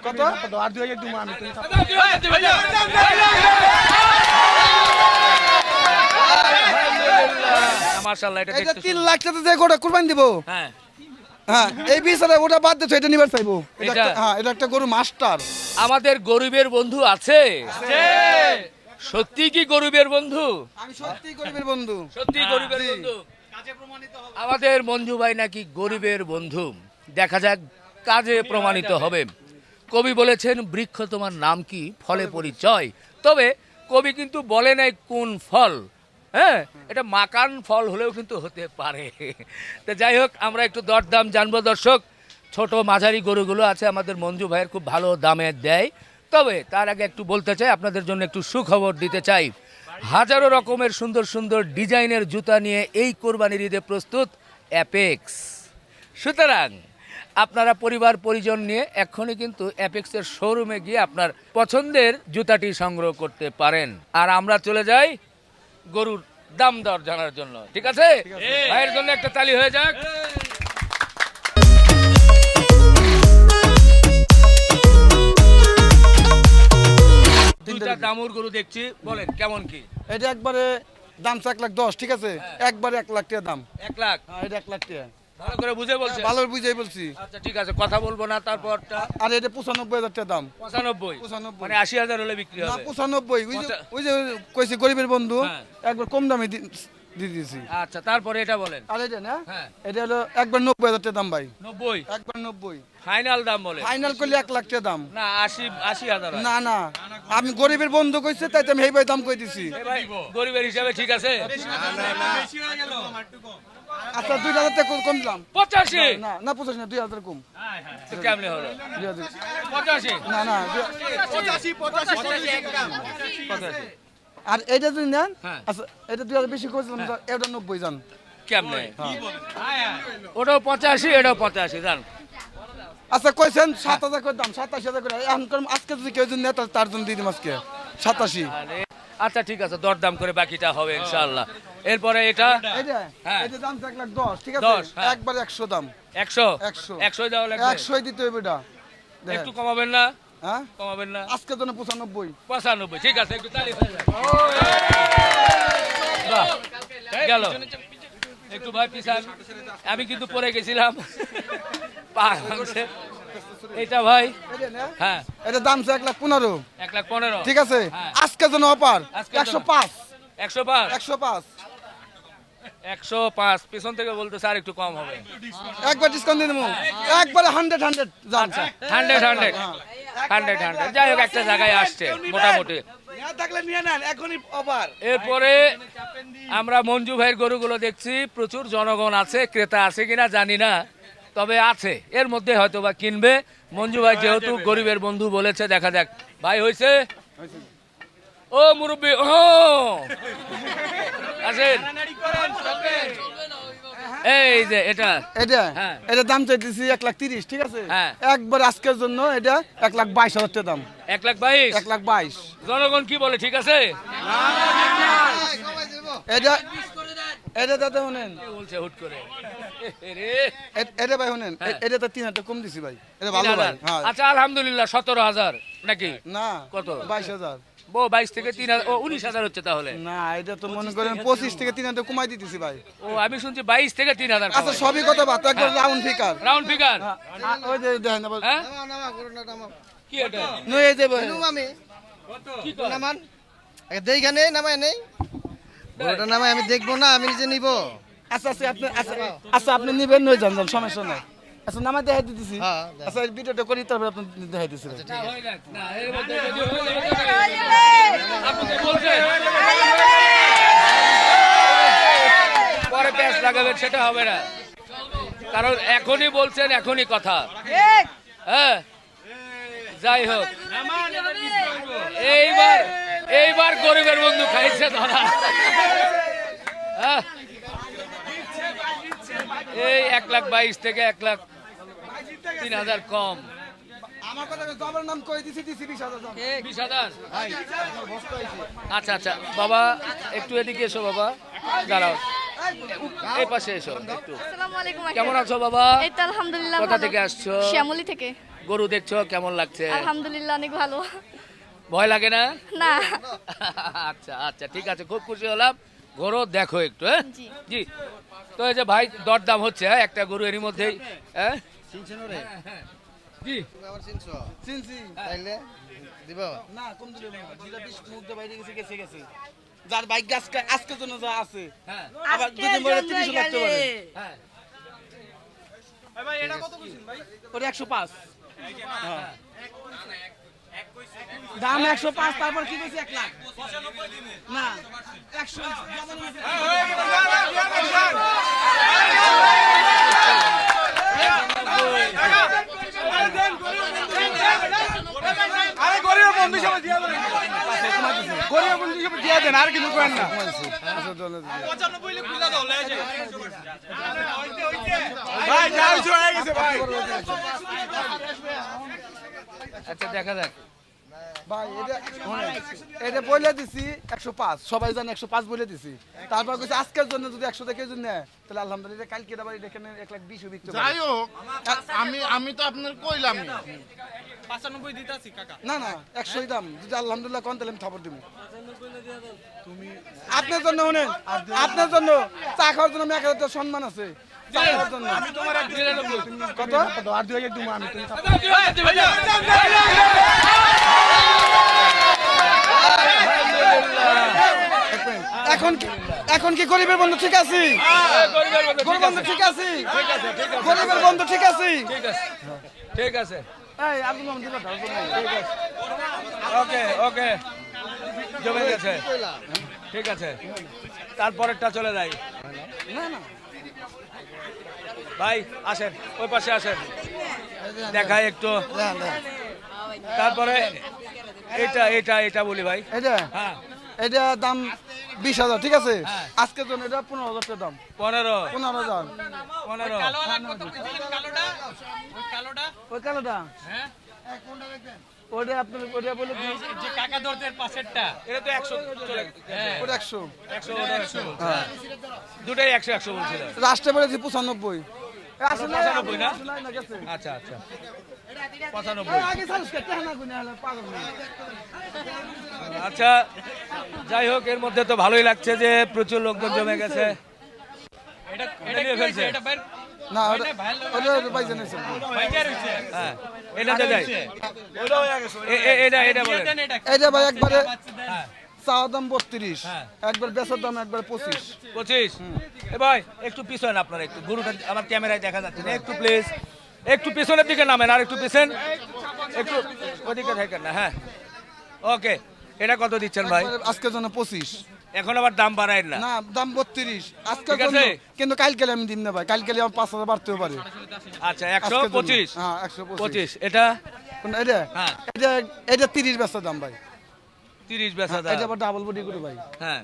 কত আর 2000 দিমু আমি তুমি মাশাআল্লাহ এটা এটা দেখতে 3 লাখ টাকা দিয়ে গোটা কুরবানি দিব হ্যাঁ হ্যাঁ এই বিচারে ওটা বাদ দিছো এটা নিবার চাইবো এটা এটা? হ্যাঁ এটা একটা গরু মাস্টার আমাদের গরিবের বন্ধু আছে সত্যি কি গরিবের বন্ধু আমি সত্যি গরিবের বন্ধু সত্যি গরিবের বন্ধু আমাদের মঞ্জু ভাই নাকি গরিবের বন্ধু দেখা যাক কাজে প্রমাণিত হবে কবি বলেছেন বৃক্ষ তোমার নাম কি ফলে পরিচয় তবে কবি কিন্তু বলে নাই কোন ফল হ্যাঁ এটা মাকান ফল হলেও কিন্তু হতে পারে তো যাই হোক আমরা একটু দরদাম জানবো দর্শক ছোট মাঝারি গরুগুলো আছে আমাদের মঞ্জু ভাইয়ের খুব ভালো দামে দেয় তবে তার আগে একটু বলতে চাই আপনাদের জন্য একটু সুখবর দিতে চাই হাজারো রকমের সুন্দর সুন্দর ডিজাইনের জুতা নিয়ে এই কোরবানির ঈদে প্রস্তুত অ্যাপেক্স সুতরাং আপনারা পরিবার পরিজন নিয়ে এক্ষুনি কিন্তু অ্যাপেক্সের শোরুমে গিয়ে আপনার পছন্দের জুতাটি সংগ্রহ করতে পারেন আর আমরা চলে যাই গরুর দাম দর জানার জন্য ঠিক আছে ভাইয়ের জন্য একটা তালি হয়ে যাক দুইটা দামুর গরু দেখছি বলেন কেমন কি এটা একবারে দাম 1,10,000 ঠিক আছে একবারে 1 লাখ টাকা দাম 1 লাখ হ্যাঁ এটা 1 লাখ টাকা ভালো করে বুঝে বলছেন ভালো বুঝাই বলছি আচ্ছা ঠিক আছে কথা বলবো না তারপরটা আর এটা 95,000 টাকা দাম 95 95 মানে 80,000 হলে বিক্রি না হবে 95 ওই যে কইছে গরিবের বন্ধু হ্যাঁ। একবার কম দামে দিয়ে দিয়েছি আচ্ছা তারপরে এটা বলেন আর এটা না হ্যাঁ এটা হলো একবার 90,000 টাকা দাম ভাই 90 একবার 90 ফাইনাল দাম বলে ফাইনাল করলে 1 লাখ টাকা দাম না 80,000 না না আমি গরিবের বন্ধু কইছে তাই তো আমি এই ভাই দাম কই দিছি ভাই গরিবের হিসাবে ঠিক আছে আচ্ছা 2,000 টাকা কম দিলাম 85 না না 85 না 2,000 কম তো কেমনে হলো 2,000 85 না না 85 আর এটা যদি নেন হ্যাঁ। আচ্ছা এটা 2,000 বেশি কইছিলাম এটা 90 জান কেমনে ওটাও 85 এটাও 85 জান আচ্ছা কইছেন 7,000 করে দাম 87,000 করে এখন আজকে যদি কেউ যদি নেয় তার জন্য দিয়ে দিম আজকে 87 আরে, আচ্ছা ঠিক আছে দরদাম করে বাকিটা হবে ইনশাআল্লাহ এরপরে এটা এটা হ্যাঁ। এটা দাম 1,10,000 ঠিক আছে 10, হ্যাঁ। একবার 100 দাম 100 100 100 দেওয়া লাগবে 100 দিতে হবে এটা একটু কমাবেন না হ্যাঁ কমাবেন না আজকে জন্য 95 95 ঠিক আছে একটু তালি হয়ে যায় বাহ, গেল একটু ভাই পিছান আমি কিন্তু পরে গেছিলাম পা ভাঙছে এটা ভাই এটা না হ্যাঁ এটা দাম 1,15,000 1,15,000 ঠিক আছে হ্যাঁ। আজকের জন্য অফার আজকের জন্য। 105 105 105 105 পিছন থেকে বলতেছে আর একটু কম হবে একবার ডিসকাউন্ট দিয়ে দেবো একবারে 100 জান 100 যাই হোক একটা জায়গায় আসছে মোটামুটি থাকলে নিয়ে নেন এখনই অফার এরপরে আমরা মঞ্জু ভাইয়ের গরুগুলো দেখছি প্রচুর জনগণ আছে ক্রেতা আছে কিনা জানি না তবে আছে এর মধ্যে হয়তো বা কিনবে মঞ্জু ভাই যেহেতু গরিবের বন্ধু বলেছে দেখা যাক ভাই হয়েছে ও মুরব্বী ও আছেন এই যে এটা এটা হ্যাঁ। এটা দাম চাইতেছি 1,30,000 ঠিক আছে হ্যাঁ। একবার আজকের জন্য এটা 1,22,000 টাকা দাম 1,22,000 1,22,000 জনগণ কি বলে ঠিক আছে এটা এটা দাদা শুনেন কে বলছে হুট করে রে এটা ভাই শুনেন হ্যাঁ। এটা তো 3,000 কম দিছি ভাই এটা ভালো ভাই 3,000 হ্যাঁ আচ্ছা আলহামদুলিল্লাহ 17,000 নাকি না কত? 22,000 ও 22 থেকে 3,000 ও 19,000 হচ্ছে তাহলে না এটা তো মনে করেন 25 থেকে 3,000 কমাই দিতেছি ভাই ও আমি শুনছি 22 থেকে 3,000 আচ্ছা সবই কথা বাদ একবার রাউন্ড ফিকার রাউন্ড ফিগার ওই যে দেখেন আবার হ্যাঁ কি এটা নয়ে যাবে আমি কি কয়? নামান দেখে নামায় নেই ওটা নামায় আমি দেখবো না আমি নিজে নিব আচ্ছা আচ্ছা আপনি আচ্ছা আপনি নিবেন নয় যান যান সমস্যা নাই আচ্ছা নামা দেখাই দিতেছি হ্যাঁ, আচ্ছা এই ভিডিওটা করি তারপর আপনি দেখাই দিতেছি না, হয়ে যাক। না, এর মধ্যে যদি হয়ে যাবে, আপনি তো বলছেন। পরে প্যাঁচ লাগাবেন সেটা হবে না কারণ এখনই বলছেন এখনই কথা হ্যাঁ যাই হোক এইবার গরিবের বন্ধু খাইছে ধরা হ্যাঁ। এই 1,22,000 থেকে 1,03,000 কম আমার কথা জবার নাম কই দিছি 20,000 দাম 20,000 আচ্ছা আচ্ছা বাবা একটু এদিকে এসো বাবা দাঁড়াও এই পাশে এসো একটু আসসালামু আলাইকুম কেমন আছো বাবা এই তো আলহামদুলিল্লাহ কোথা ভালো। থেকে আসছো শ্যামলী থেকে গরু দেখছো কেমন লাগছে? আলহামদুলিল্লাহ অনেক ভালো। ভয় লাগে না? না। আচ্ছা আচ্ছা ঠিক আছে, খুব খুশি হলাম। গরু দেখো একটু, হ্যাঁ জি। জি। তো এই যে ভাই দরদাম হচ্ছে, হ্যাঁ একটা গরু এরই মধ্যেই, হ্যাঁ চিনছেন ওরে জি। আবার চিনছো চিনছি তাইলে দিব না কম দিলে না যেটা 20 মুদ্রা বাইরে গেছে গেছে যার বাইক আজকের জন্য যা আছে হ্যাঁ আবার দুদিন পরে 30 লাগতে পারে হ্যাঁ ওটা 105 হ্যাঁ দাম 105 তারপর কি কইছে 1 লাখ না 100 আরে গরিবের বন্ধু হিসেবে দিয়া দেন, গরিবের বন্ধু হিসেবে দিয়া দেন, আর কিছু করেন না। 95 লিখ খুলে দাও, লে যাই। ভাই যা হইছে হয়ে গেছে ভাই। আচ্ছা দেখা যাক। ভাই এটা বলে দিছি 105 সবাই জানে 105 বলে দিছি তারপর কইছে আজকের জন্য যদি 100 দেখে যদি নেয় তাহলে আলহামদুলিল্লাহ কালকে আবার এখানে 120 বিক্রি হবে যাই হোক আমি তো আপনার কইলাম 95 দিতাছি কাকা। না না 100 দাম যদি আলহামদুলিল্লাহ কোন তাহলে আমি খবর দিব আপনার জন্য শুনেন আপনার জন্য চা খাওয়ার জন্য আমার একটা সম্মান আছে চা খাওয়ার জন্য আমি তোমার এক 99 কত আর 2000 দিমু আমি তুমি এখন কি গরিবের বন্ধু ঠিক আছে গরিবের বন্ধু ঠিক আছে গরিবের বন্ধু ঠিক আছে ঠিক আছে এই আব্দুল মাহমুদ দিবা দাও ঠিক আছে ওকে ওকে জমে গেছে, ঠিক আছে। তারপরেরটা চলে যাই। না না ভাই আসেন, ওই পাশে আসেন, দেখাই একটু। না না তারপরে এটা এটা এটা বলি ভাই। এটা হ্যাঁ এটা দাম 20,000 ঠিক আছে হ্যাঁ। আজকের জন্য এটা 15,000 টাকা দাম 15 15,000 15 ওই কালোটা হ্যাঁ ওটা আপনার ওটা বলে যে কাকা দরদের পাশেরটা এটা তো 100 চলে হ্যাঁ ওটা 100 100 ওটা 100 হ্যাঁ দুটাই 100 100 বলছিল। রাষ্ট্রে বলেছি 95 আসলে 95 না? না গেছে আচ্ছা আচ্ছা 95। আগে সালস কেটে না গুনে হলো পাগল না আচ্ছা যাই হোক, এর মধ্যে তো ভালোই লাগছে যে প্রচুর লোকজন জমে গেছে। এটা এটা নিয়ে ফেলছে। এটা বের না ওটা পাইছে না ভাইজার হইছে হ্যাঁ এটাতে যাই। এটা এটা বলেন। দেন এটা এইটা ভাই একবারে হ্যাঁ চাওয়া দাম 32 হ্যাঁ। একবার বেচার দাম একবার 25 25। এ ভাই একটু পিছনে, আপনারা একটু গরুটা আমার ক্যামেরায় দেখা যাচ্ছে না, একটু প্লিজ একটু পিছনের দিকে নামেন, আর একটু পিছন, একটু ওদিকে থাকেন না। হ্যাঁ ওকে, এটা কত দিচ্ছেন ভাই? আজকের জন্য 25 এখন আবার দাম বাড়ায় না? না দাম 32 আজকের ঠিক জন্য আছে। কিন্তু কালকে আমি দিম না ভাই কালকে আমার 5,000 বাড়তেও পারে আচ্ছা আজকের জন্য। 125। হ্যাঁ 125 25 এটা কোন এটা হ্যাঁ। এটা এটা 30 বেচার দাম ভাই 30 বেচা এটা দাম। আবার ডাবল বডি করে ভাই হ্যাঁ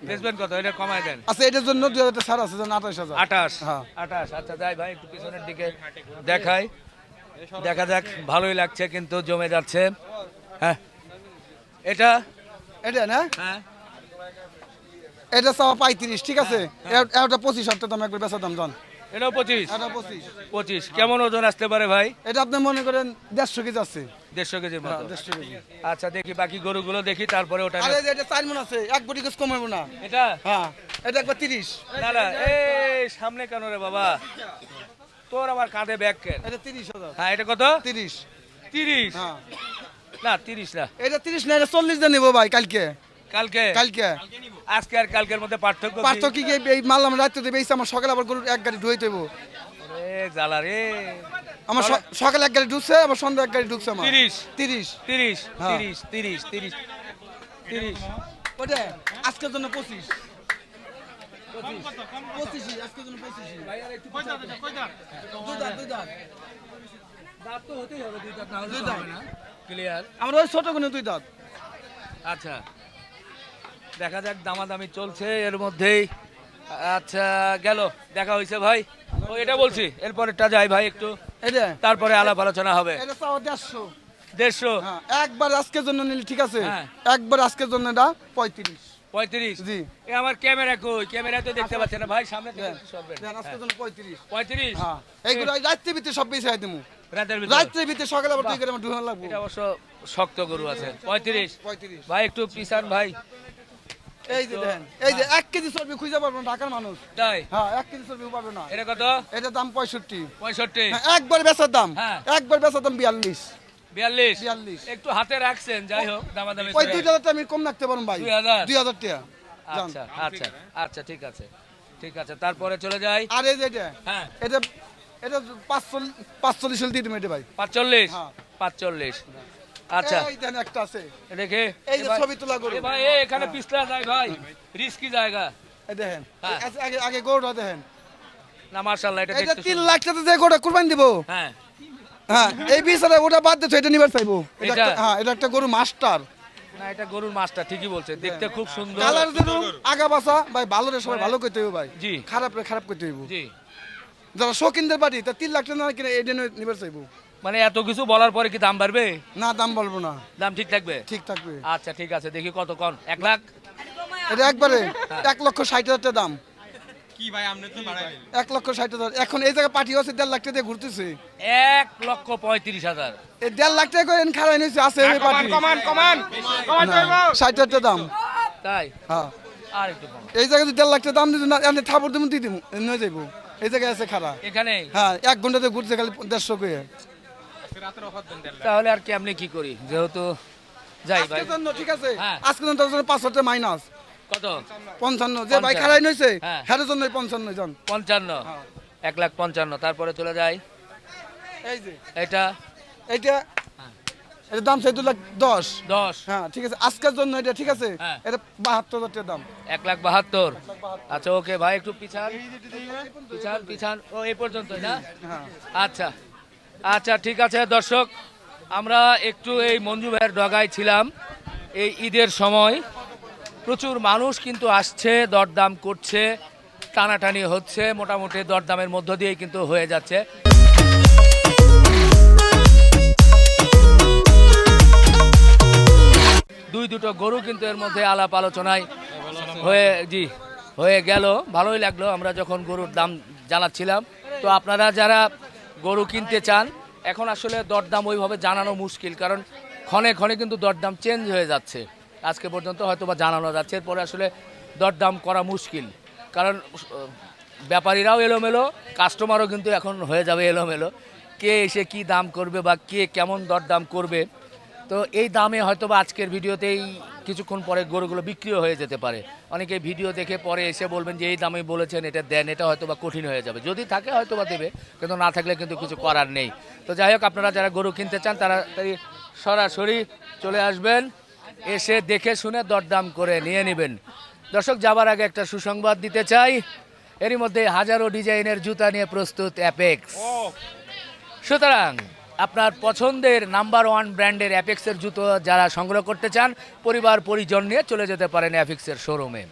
বেচবেন কত? এটা কমায় দেন। আচ্ছা এটার জন্য 2000 টাকা ছাড় আছে যেন 28,000 28। হ্যাঁ 28। আচ্ছা যাই ভাই একটু পিছনের দিকে দেখাই, দেখা যাক। ভালোই লাগছে কিন্তু জমে যাচ্ছে। হ্যাঁ এটা এটা না হ্যাঁ এটা চাওয়া 35 ঠিক আছে এটা 25 হাজার দাম একবার বেচার দাম জান এটাও 25। এটা 25 25 কেমন ওজন আসতে পারে ভাই? এটা আপনি মনে করেন 150 কেজি আছে 150 কেজির হ্যাঁ মতো। 150 কেজি আচ্ছা দেখি বাকি গরুগুলো দেখি, তারপরে ওটা আরে এটা 4 মণ আছে এক বডি কেজি কমাবো না এটা হ্যাঁ এটা একবার 30 না না এই সামনে কেন রে বাবা, তোর আমার কাঁধে ব্যাগ কেন? এটা 30,000 হ্যাঁ এটা কত? 30 30 হ্যাঁ না 30 না, এটা 30 না এটা 40 দিয়ে নেবো ভাই কালকে কালকে কালকে আজকে আর কালকের মধ্যে পার্থক্য কি? পার্থক্য কি এই মাল আমরা রাত্রে দেবে আমার সকালে আবার গরুর এক গাড়ি ধুইতে দেবো এ জ্বালা রে। আমার সকালে এক গাড়ি ঢুকছে আবার সন্ধ্যা এক গাড়ি ঢুকছে আমার 30 30 30 হ্যাঁ। 30 30 30 30 ওটা আজকের জন্য 25 25 আজকের জন্য 25 ভাই আর একটু কই দাও কই দাও দুই দাঁত দাঁত তো হতেই হবে, দুই দাঁত না হলে দুই তো দাঁত। হবে না। ক্লিয়ার। আমার ওই ছোট কোনো দুই দাঁত আচ্ছা দেখা যাক, দামাদামি চলছে এর মধ্যেই। আচ্ছা গেল, দেখা হয়েছে ভাই। ও এটা বলছি, এরপরেরটা যাই ভাই একটু, এটা তারপরে আলাপ আলোচনা হবে। এটা চাও 150 150 হ্যাঁ একবার আজকের জন্য নিলে ঠিক আছে হ্যাঁ। একবার আজকের জন্য এটা 35 35। জি এ আমার ক্যামেরা কই? ক্যামেরা তো দেখতে পাচ্ছেন না ভাই, সামনে থেকে দেন। একটু সরবেন। দেন আজকের জন্য 35 35। হ্যাঁ এইগুলো রাত্রি ভিতরে সব বেশি দেবো রাতের ভিতর রাত্রের ভিতরে সকালে আবার 2 গ্রাম ঢুকানো লাগবে। এটা অবশ্য শক্ত গরু আছে 35 35 ভাই একটু পিছান ভাই এই যে দেখেন এই যে 1 কেজি চর্বি খুঁজে পারবেন না ঢাকার মানুষ। তাই হ্যাঁ 1 কেজি চর্বি পাবে না। এটা কত এটা দাম 65। 65 হ্যাঁ, একবার বেচার দাম হ্যাঁ। একবার বেচার দাম 42 42 একটু হাতে রাখছেন যাই হোক দামাদামি ওই করে। 2000 টাকা আমি কম রাখতে পারুন ভাই 2000 2000 টাকা যান। আচ্ছা আচ্ছা আচ্ছা ঠিক আছে ঠিক আছে তারপরে চলে যাই আর এই যে এটা হ্যাঁ এটা এটা 45 হল দিয়ে দিবেন এটা ভাই 45 হ্যাঁ। 45 আচ্ছা এই দেখেন একটা আছে দেখে এই যে ছবি তোলা গরু ভাই এখানে পিছলা যায় ভাই রিস্কি জায়গা এই দেখেন হ্যাঁ। আগে আগে গরুটা দেখেন না মাশাআল্লাহ এটা এটা দেখতে 3 লাখ টাকা দিয়ে গরুটা কুরবানি দিব হ্যাঁ হ্যাঁ এই বিচারে ওটা বাদ দিতে এটা নিবার চাইবো এটা এটা? একটা- হ্যাঁ এটা একটা গরু মাস্টার না এটা গরুর মাছটা ঠিকই বলছে দেখতে খুব সুন্দর কালার যেরকম আগা বাসা ভাই ভালো রে সবাই ভালো করতে হবে ভাই জি। খারাপ রে খারাপ করতে হইব জি যারা শৌখিনদের বাড়ি তা 3 লাখ টাকা না কিনে এটা নিবার চাইবো মানে এত কিছু বলার পরে কি দাম বাড়বে না দাম বলবো না দাম ঠিক থাকবে ঠিক থাকবে আচ্ছা ঠিক আছে দেখি কত কোন 1 লাখ এটা একবারে 1,60,000 টাকা দাম কি ভাই আপনি তো বাড়াই 1,60,000 এখন এই জায়গায় পার্টি আছে 1.5 লাখ টাকা দিয়ে ঘুরতেছে 1,35,000 এই 1.5 লাখ টাকা করে খারাই নিয়েছে আছে এই পার্টি কমান কমান কমান করবো 60,000 টাকা দাম তাই হ্যাঁ আর একটু কম এই জায়গায় 1.5 লাখ টাকা দাম দিতে না এনে থাপড় দিমু দিয়ে দিমু নিয়ে যাইবো এই জায়গায় আছে খারা এখানে হ্যাঁ 1 ঘন্টাতে ঘুরছে খালি 150 করে রাতের অফার দেন দেন তাহলে আর কেমনে কি করি যেহেতু যাই ভাই আজকের জন্য ঠিক আছে হ্যাঁ। আজকের জন্য তার জন্য 500 টাকা মাইনাস কত 55 যে ভাই 55 খারাই নইছে হ্যাঁ। হের জন্য 55 জন 55 1,55,000 তারপরে চলে যাই এই যে এটা এইটা এর দাম চাই 2,10,000 10 হ্যাঁ ঠিক আছে আজকের জন্য এটা ঠিক আছে হ্যাঁ। এটা 72,000 টাকা দাম 1,72,000 আচ্ছা ওকে ভাই একটু পিছান পিছান পিছান ও এই পর্যন্ত না হ্যাঁ আচ্ছা আচ্ছা ঠিক আছে দর্শক আমরা একটু এই মঞ্জু ভাইয়ের ডগায় ছিলাম এই ঈদের সময় প্রচুর মানুষ কিন্তু আসছে দরদাম করছে টানাটানি হচ্ছে মোটামুটি দরদামের মধ্য দিয়েই কিন্তু হয়ে যাচ্ছে দুটো গরু কিন্তু এর মধ্যে আলাপ আলোচনায় হয়ে গেল ভালোই লাগলো আমরা যখন গরুর দাম জানাচ্ছিলাম তো আপনারা যারা গরু কিনতে চান এখন আসলে দরদাম ওইভাবে জানানো মুশকিল কারণ ক্ষণে ক্ষণে কিন্তু দরদাম চেঞ্জ হয়ে যাচ্ছে আজকে পর্যন্ত হয়তো বা জানানো যাচ্ছে এরপরে আসলে দরদাম করা মুশকিল কারণ ব্যাপারীরাও এলোমেলো কাস্টমারও কিন্তু এখন হয়ে যাবে এলোমেলো কে এসে কি দাম করবে বা কে কেমন দরদাম করবে তো এই দামে হয়তো বা আজকের ভিডিওতেই কিছুক্ষণ পরে গরুগুলো বিক্রিও হয়ে যেতে পারে অনেকে ভিডিও দেখে পরে এসে বলবেন যে এই দামে বলেছেন এটা দেন এটা হয়তো বা কঠিন হয়ে যাবে যদি থাকে হয়তো বা দেবে কিন্তু না থাকলে কিন্তু কিছু করার নেই তো যাই হোক আপনারা যারা গরু কিনতে চান তারা সরাসরি চলে আসবেন এসে দেখে শুনে দরদাম করে নিয়ে নেবেন দর্শক যাবার আগে একটা সুসংবাদ দিতে চাই এরই মধ্যে হাজারো ডিজাইনের জুতা নিয়ে প্রস্তুত অ্যাপেক্স সুতরাং আপনার পছন্দের নাম্বার 1 ব্র্যান্ডের অ্যাপেক্সের জুতো যারা সংগ্রহ করতে চান পরিবার পরিজন নিয়ে চলে যেতে পারেন অ্যাপেক্সের শোরুমে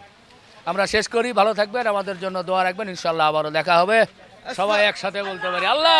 আমরা শেষ করি ভালো থাকবেন আমাদের জন্য দোয়া রাখবেন ইনশাল্লাহ আবারও দেখা হবে সবাই একসাথে বলতে পারি আল্লাহ